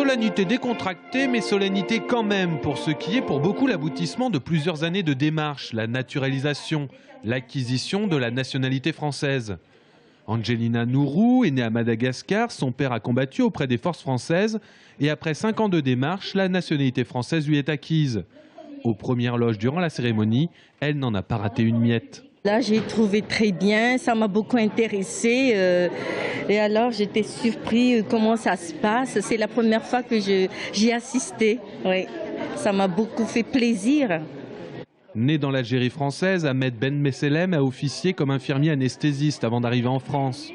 Solennité décontractée, mais solennité quand même, pour ce qui est pour beaucoup l'aboutissement de plusieurs années de démarches, la naturalisation, l'acquisition de la nationalité française. Angelina Nourou est née à Madagascar, son père a combattu auprès des forces françaises et après 5 ans de démarches, la nationalité française lui est acquise. Aux premières loges durant la cérémonie, elle n'en a pas raté une miette. Là, j'ai trouvé très bien, ça m'a beaucoup intéressée. Et alors, j'étais surpris comment ça se passe. C'est la première fois que j'y assistais. Oui, ça m'a beaucoup fait plaisir. Né dans l'Algérie française, Ahmed Ben Messelem a officié comme infirmier anesthésiste avant d'arriver en France.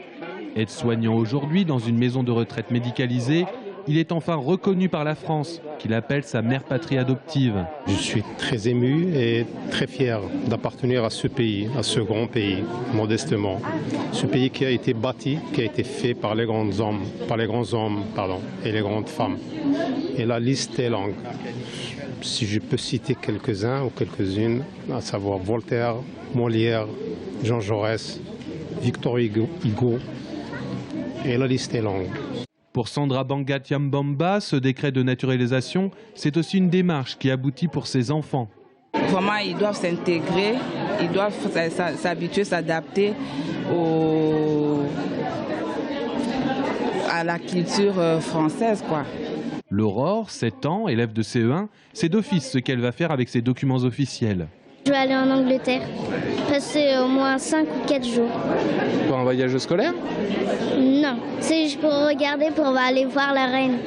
Aide-soignant aujourd'hui dans une maison de retraite médicalisée, il est enfin reconnu par la France, qu'il appelle sa mère patrie adoptive. Je suis très ému et très fier d'appartenir à ce pays, à ce grand pays, modestement. Ce pays qui a été bâti, qui a été fait par les grands hommes, et les grandes femmes. Et la liste est longue. Si je peux citer quelques-uns ou quelques-unes, à savoir Voltaire, Molière, Jean Jaurès, Victor Hugo, et la liste est longue. Pour Sandra Bangat-Yambamba, ce décret de naturalisation, c'est aussi une démarche qui aboutit pour ses enfants. Vraiment, ils doivent s'intégrer, ils doivent s'habituer, s'adapter à la culture française, quoi. L'Aurore, 7 ans, élève de CE1, c'est d'office ce qu'elle va faire avec ses documents officiels. Je vais aller en Angleterre, passer au moins 5 ou 4 jours. Pour un voyage scolaire? Non, c'est juste pour regarder, pour aller voir la reine.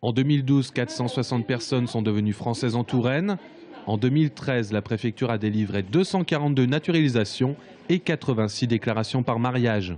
En 2012, 460 personnes sont devenues françaises en Touraine. En 2013, la préfecture a délivré 242 naturalisations et 86 déclarations par mariage.